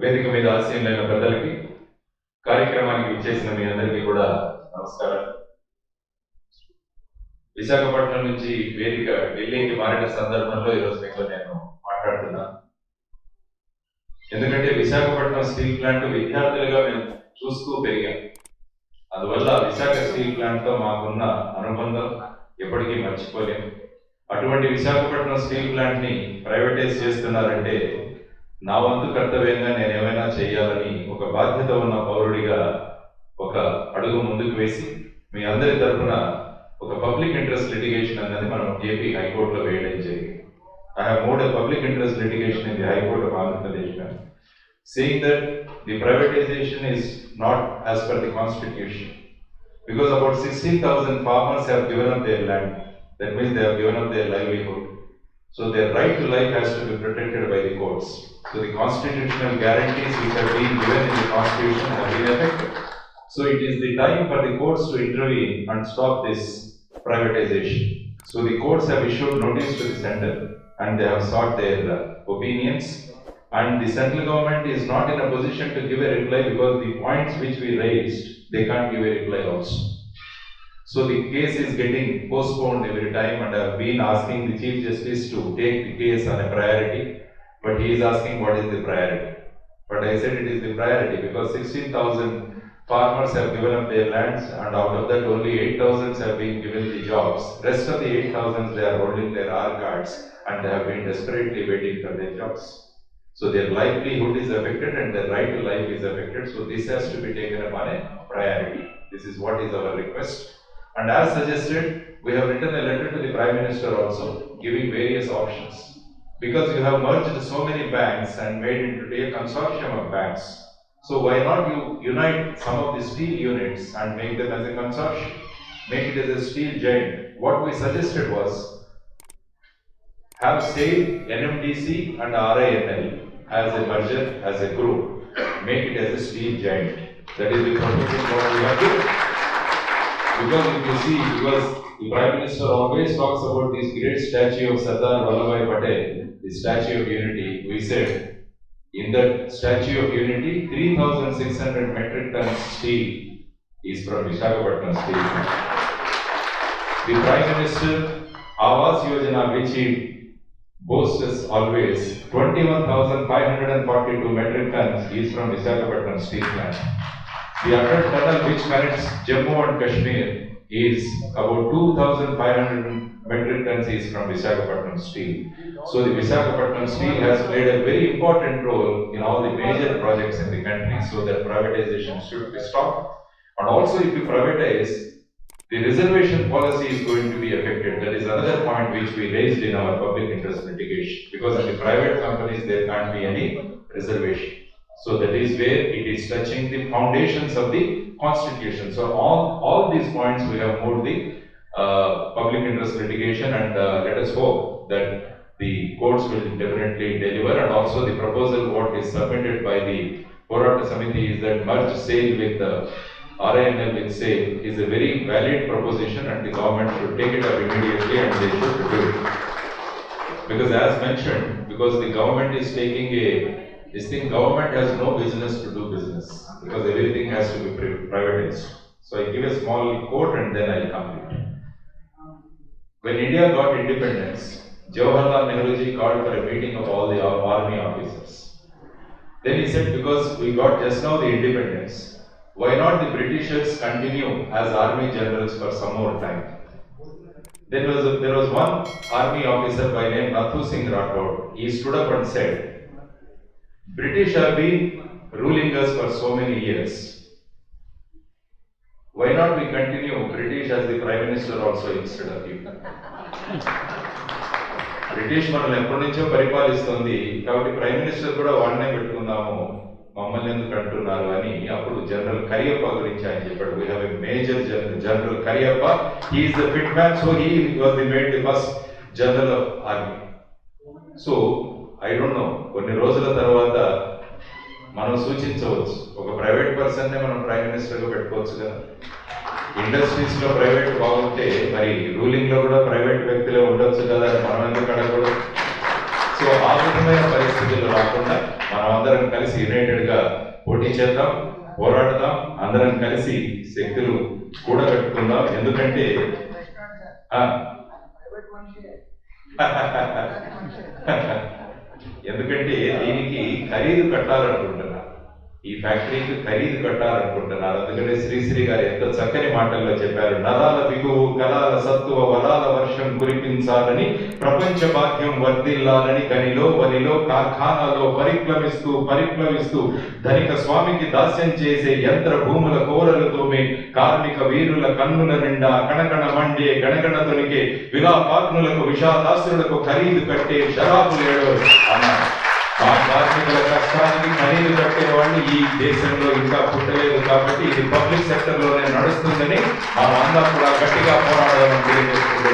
వేదిక మీద ఆసీనులైన పెద్దలకి, కార్యక్రమానికి విచ్చేసిన మీ అందరికీ కూడా నమస్కారం. విశాఖపట్నం నుంచి వేదిక ఢిల్లీకి మారిన సందర్భంలో ఈరోజు మీతో నేను మాట్లాడుతున్నాను. ఎందుకంటే విశాఖపట్నం స్టీల్ ప్లాంట్ విద్యార్థులుగా మేము చూస్తూ పెరిగాం. అందువల్ల విశాఖ స్టీల్ ప్లాంట్ తో మాకున్న అనుబంధం ఎప్పటికీ మర్చిపోలేము. అటువంటి విశాఖపట్నం స్టీల్ ప్లాంట్ ని ప్రైవేటైజ్ చేస్తున్నారంటే నా వంతు కర్తవ్యంగా నేను ఏమైనా చేయాలని ఒక బాధ్యత ఉన్న పౌరుడిగా ఒక అడుగు ముందుకు వేసి మీ అందరి తరఫున ఒక పబ్లిక్ ఇంట్రెస్ట్ లిటిగేషన్ అన్నది మనం ఏపీ హైకోర్టులో వేయడం జరిగింది. I have moved a public interest litigation in the High Court of Andhra Pradesh, saying that the privatization is not as per the constitution, because about 16,000 farmers have given up their land. That means they have given up their livelihood. So their right to life has to be protected by the courts. So the constitutional guarantees which have been given in the constitution have been affected. So it is the time for the courts to intervene and stop this privatization. So the courts have issued notice to the center and they have sought their opinions, and the central government is not in a position to give a reply because the points which we raised, they can't give a reply also. So the case is getting postponed every time, and I have been asking the Chief Justice to take the case on a priority, but he is asking what is the priority. But I said it is the priority because 16,000 farmers have given up their lands, and out of that only 8,000 have been given the jobs. Rest of the 8,000 they are holding their R cards and they have been desperately waiting for their jobs. So their livelihood is affected and their right to life is affected. So this has to be taken up on a priority. This is what is our request. And as suggested, we have written a letter to the Prime Minister also, giving various options. Because you have merged so many banks and made into a consortium of banks. So why not you unite some of the steel units and make them as a consortium? Make it as a steel giant. What we suggested was, have SAIL, NMDC and RINL as a merger, as a group. Make it as a steel giant. That is the proposal what we have given. Because if you see, because the Prime Minister always talks about this great statue of Sardar Vallabhbhai Patel, the Statue of Unity, we said, in that Statue of Unity, 3,600 metric tons steel is from Visakhapatnam Steel. The Prime Minister Awas Yojana, which he boasts always, 21,542 metric tons is from Visakhapatnam Steel Plant. The Atal Tunnel which connects Jammu and Kashmir is about 2,500 metric tons is from Visakhapatnam Steel. So the Visakhapatnam Steel has played a very important role in all the major projects in the country, so that privatization should be stopped. And also if you privatize, the reservation policy is going to be affected. That is another point which we raised in our public interest litigation, because in the private companies there can't be any reservation. So that is where it is touching the foundations of the constitution. So all these points we have moved the public interest litigation, and let us hope that the courts will definitely deliver. And also the proposal what is submitted by the Porata Samiti is that merge SAIL with the RINL with SAIL is a very valid proposition, and the government should take it up immediately and they should do it. Because as mentioned, because the government is taking this thing, government has no business to do business, because everything has to be privatized. So I give a small quote and then I'll complete. When India got independence, Jawaharlal Nehru ji called for a meeting of all the army officers. Then he said, because we got just now the independence, why not the Britishers continue as army generals for some more time? There was one army officer by name Nathu Singh Rathod. He stood up and said, British have been ruling us for so many years. Why not we continue British as the Prime Minister also instead of you? British మనల్ని ఎప్పటి నుంచో పరిపాలిస్తుంది కాబట్టి prime minister కూడా వాడినే పెట్టుకుందాము, మమ్మల్ని ఎందుకు అంటున్నారు అని అప్పుడు జనరల్ కరియప్ప గురించి ఆయన చెప్పాడు. We have a major general Cariappa, he is the fit man, so he was the made the first general of army. So I don't know, కొన్ని రోజుల తర్వాత మనం సూచించవచ్చు, ఒక ప్రైవేట్ పర్సన్ నే మనం ప్రైమ్ మినిస్టర్ గా పెట్టుకోవచ్చు కదా. ఇండస్ట్రీస్ లో ప్రైవేట్ బాగుంటే మరి రూలింగ్ లో కూడా ప్రైవేట్ వ్యక్తులే ఉండొచ్చు కదా, మనం ఎందుకు అడగకూడదు? సో ఆ విధమైన పరిస్థితులు రాకుండా మనం అందరం కలిసి యునైటెడ్ గా పోటీ చేద్దాం, పోరాడదాం, అందరం కలిసి శక్తులు కూడగట్టుకుందాం. ఎందుకంటే ఎందుకంటే దీనికి ఖరీదు కట్టాలనుకుంటున్నారు, ఈ ఫ్యాక్టరీకి ఖరీదు కట్టాలనుకుంటున్నారు. అందుకనే శ్రీశ్రీ గారు ఎంత చక్కని మాటల్లో చెప్పారు, నరాల బిగువు కళాల సత్తువ వరాల వర్షం కురిపించాలని, ప్రపంచ భాగ్యం వర్ధిల్లాలని, గనిలో వనిలో కార్ఖానాలో పరిప్లవిస్తూ ధనిక స్వామికి దాస్యం చేసే యంత్ర భూముల కోరలతోమే కార్మిక వీరుల కన్నుల నిండా కణకణ మండే గణగణ తొలికే విలాపాగ్నులకు విషాదాసులకు ఖరీదు కట్టే షరాబులేడు అన్నారు. ఆ కార్మికుల కష్టానికి ఖరీదు కట్టిన వాళ్ళు ఈ దేశంలో ఇంకా పుట్టలేదు. కాబట్టి ఇది పబ్లిక్ సెక్టర్ లోనే నడుస్తుందని మనం అందరం కూడా గట్టిగా పోరాడాలని తెలియజేసుకుంటూ